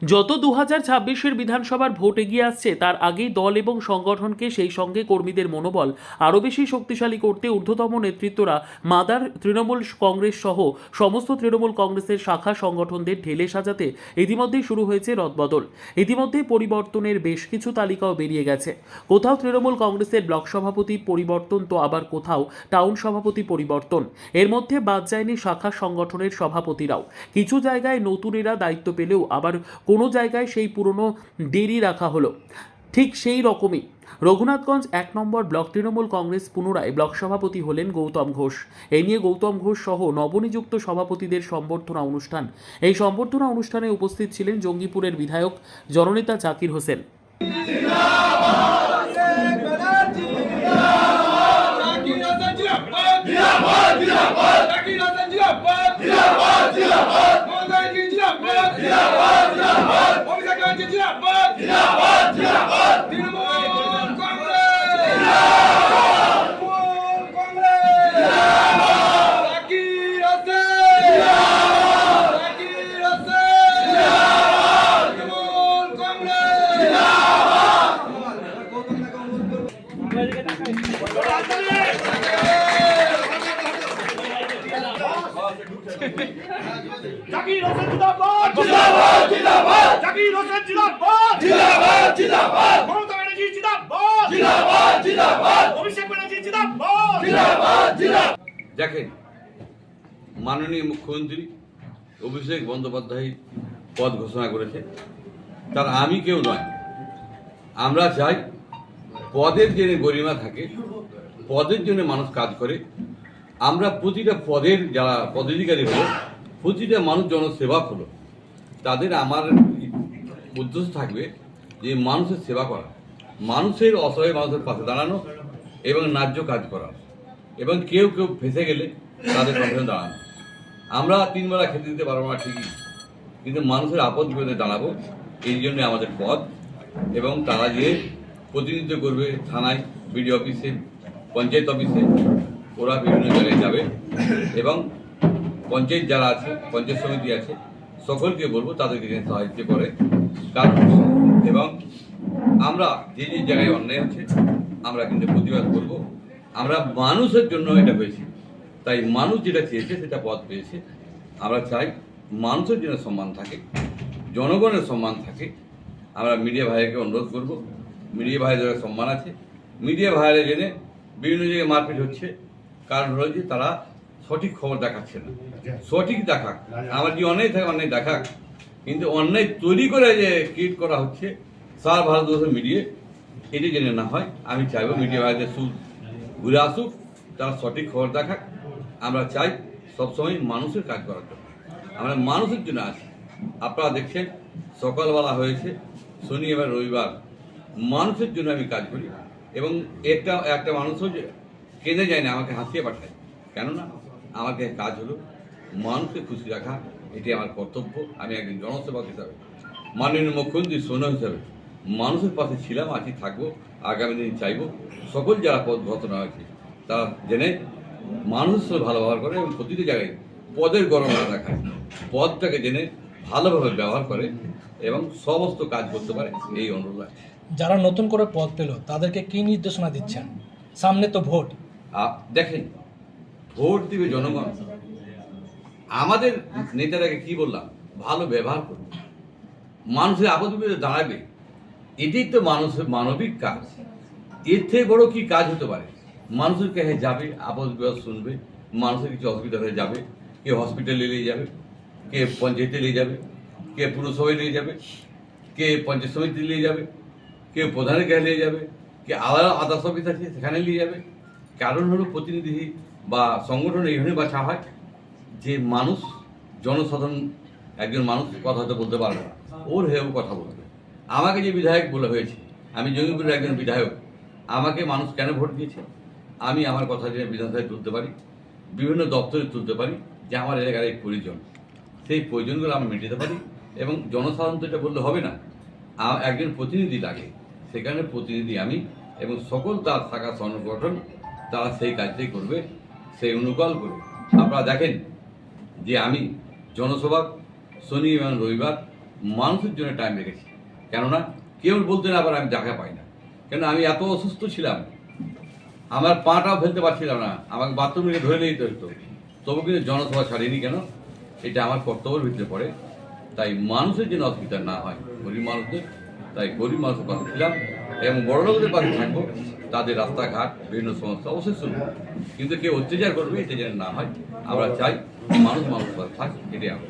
যত 2026-এর বিধানসভার ভোট এগিয়ে আসছে তার আগেই দল এবং সংগঠনকে সেই সঙ্গে কর্মীদের মনোবল আরও বেশি শক্তিশালী করতে ঊর্ধ্বতম নেতৃত্বরা মাদার তৃণমূল কংগ্রেস সহ সমস্ত তৃণমূল কংগ্রেসের শাখা সংগঠনদের ঢেলে সাজাতে ইতিমধ্যেই শুরু হয়েছে রদবদল। ইতিমধ্যেই পরিবর্তনের বেশ কিছু তালিকাও বেরিয়ে গেছে। কোথাও তৃণমূল কংগ্রেসের ব্লক সভাপতি পরিবর্তন, তো আবার কোথাও টাউন সভাপতি পরিবর্তন। এর মধ্যে বাদ যায়নি শাখা সংগঠনের সভাপতিরাও। কিছু জায়গায় নতুনেরা দায়িত্ব পেলেও আবার কোনো জায়গায় সেই পুরনো দেরি রাখা হলো। ঠিক সেই রকমই রঘুনাথগঞ্জ 1 নম্বর ব্লক তৃণমূল কংগ্রেস পুনরায় ব্লক সভাপতি হলেন গৌতম ঘোষ। এই নিয়ে গৌতম ঘোষ সহ নবনিযুক্ত সভাপতিদের সম্বর্ধনা অনুষ্ঠান। এই সম্বর্ধনা অনুষ্ঠানে উপস্থিত ছিলেন জঙ্গিপুরের বিধায়ক জননেতা জাকির হোসেন। জাকির হোসেন জিন্দাবাদ জিন্দাবাদ জিন্দাবাদ জাকির হোসেন জিন্দাবাদ জিন্দাবাদ জিন্দাবাদ মমতা ব্যানার্জি জিন্দাবাদ জিন্দাবাদ জিন্দাবাদ অভিষেক ব্যানার্জি জিন্দাবাদ জিন্দাবাদ জিন্দাবাদ। দেখেন, মাননীয় মুখ্যমন্ত্রী অভিষেক বন্দ্যোপাধ্যায় পদ ঘোষণা করেছে, তার আমি কেউ নয়। আমরা চাই পদের জন্য গরিমা থাকে, পদের জন্য মানুষ কাজ করে। আমরা প্রতিটা পদের যারা পদাধিকারী হলো, প্রতিটা মানুষ জনসেবক হলো, তাদের আমার উদ্দেশ্য থাকবে যে মানুষের সেবা করা, মানুষের অসহায় মানুষের পাশে দাঁড়ানো এবং ন্যায্য কাজ করা, এবং কেউ কেউ ফেঁসে গেলে তাদের পাশে দাঁড়ানো। আমরা 3 বেলা খেতে দিতে পারবো না ঠিকই, কিন্তু মানুষের আপদ বিপদে দাঁড়াবো, এই জন্য আমাদের পদ। এবং তারা যে প্রতিনিধিত্ব করবে থানায়, বিডিও অফিসে, পঞ্চায়েত অফিসে, ওরা বিভিন্ন জায়গায় যাবে এবং পঞ্চায়েত যারা আছে, পঞ্চায়েত সমিতি আছে, সকলকে বলবো তাদেরকে যেন সাহায্য করে। কারণ এবং আমরা যে যে জায়গায় অন্যায় হচ্ছে আমরা কিন্তু প্রতিবাদ করব। আমরা মানুষের জন্য এটা হয়েছি, তাই মানুষ যেটা চেয়েছে সেটা পদ পেয়েছে। আমরা চাই মানুষের জন্য সম্মান থাকে, জনগণের সম্মান থাকে। আমরা মিডিয়া ভাইকে অনুরোধ করব, মিডিয়া ভাইদের সম্মান আছে, মিডিয়া ভাইরা জেনে বিভিন্ন জায়গায় মারপিট হচ্ছে, কারণ হলো যে তারা সঠিক খবর দেখাচ্ছে না। সঠিক দেখাক, আমার যে অন্যায় থাকে অন্যায় দেখাক, কিন্তু অন্যায় তৈরি করে যে ক্রিয়েট করা হচ্ছে সারা ভারতবর্ষের মিডিয়া, এটি জেনে না হয়। আমি চাইব মিডিয়া ভাইদের সুর ঘুরে আসুক, তারা সঠিক খবর দেখাক। আমরা চাই সবসময় মানুষের কাজ করার জন্য, আমরা মানুষের জন্য আছি। আপনারা দেখছেন সকালবেলা হয়েছে, শনি এবং রবিবার, মানুষের জন্য আমি কাজ করি। এবং একটা মানুষও যে কেঁদে যায় না, আমাকে হাসিয়ে পাঠায়। কেননা আমাকে কাজ হলো মানুষকে খুশি রাখা, এটি আমার কর্তব্য। আমি একজন জনসেবক হিসাবে, মাননীয় মুখ্যমন্ত্রী সৈন্য হিসাবে মানুষের পাশে ছিলাম, আছি, থাকবো, আগামী দিন চাইব সকল যারা পদ ঘোষণা হয়েছে তারা জেনে মানুষের সাথে ভালো ব্যবহার করে এবং প্রতিটি জায়গায় পদের গণনা দেখায়, পদটাকে জেনে ভালোভাবে ব্যবহার করে এবং সমস্ত কাজ করতে পারে, এই অনুরোধ আছে। যারা নতুন করে পদ পেল তাদেরকে কি নির্দেশনা দিচ্ছেন? সামনে তো ভোট। দেখেন, ভোট দিবে জনগণ। আমাদের নেতারাকে কি বললাম, ভালো ব্যবহার করবে, মানুষের আপদ বিপদে দাঁড়াবে, এটাই তো মানুষের মানবিক কাজ। এর থেকে বড় কি কাজ হতে পারে? মানুষের কাছে যাবে, আপদ বিপদ শুনবে, মানুষের কিছু অসুবিধা হয়ে যাবে, কে হসপিটালে নিয়ে যাবে, কে পঞ্চায়েতে নিয়ে যাবে, কে পুরসভায় নিয়ে যাবে, কে পঞ্চায়েত সমিতি নিয়ে যাবে, কে প্রধানের কাছে নিয়ে যাবে, কে আলাদা আদার্স অফিস আছে সেখানে নিয়ে যাবে। কারণ হলো প্রতিনিধি বা সংগঠন এইভাবে বাছা হয় যে মানুষ, জনসাধারণ, একজন মানুষ কথা হয়তো বলতে পারবে না, ওর হয়েও কথা বলবে। আমাকে যে বিধায়ক বলা হয়েছে, আমি জঙ্গিপুরের একজন বিধায়ক, আমাকে মানুষ কেন ভোট দিয়েছে? আমি আমার কথা যে বিধানসভায় তুলতে পারি, বিভিন্ন দপ্তরে তুলতে পারি, যে আমার এলাকার এই প্রয়োজন, সেই প্রয়োজনগুলো আমি মেটাতে পারি। এবং জনসাধারণ তো এটা বললে হবে না, একজন প্রতিনিধি লাগে, সেখানে প্রতিনিধি আমি এবং সকল তার থাকা সংগঠন, তারা সেই কাজটাই করবে, সেই অনুকূল করবে। আপনারা দেখেন যে আমি জনসভা শনি এবং রবিবার মানুষের জন্য টাইম রেখেছি। কেননা কেউ বলতেন আবার আমি দেখা পাই না, কেন আমি এত অসুস্থ ছিলাম, আমার পাটাও ফেলতে পারছিলাম না, আমাকে বাথরুমে ধরে নিয়ে যেতে হতো, তবু কিন্তু জনসভা ছাড়িনি। কেন? এটা আমার কর্তব্যের ভিতরে পড়ে। তাই মানুষের যেন অসুবিধা না হয়, গরিব মানুষদের, তাই গরিব মানুষের পাশে ছিলাম এবং বড় লোকদের পাশে থাকবো। তাদের রাস্তাঘাট বিভিন্ন সমস্যা অবশ্যই শুনবো, কিন্তু কেউ অত্যাচার করবে এটা যেন না হয়। আমরা চাই মানুষ মানুষের পাশে থাক, এটাই আমরা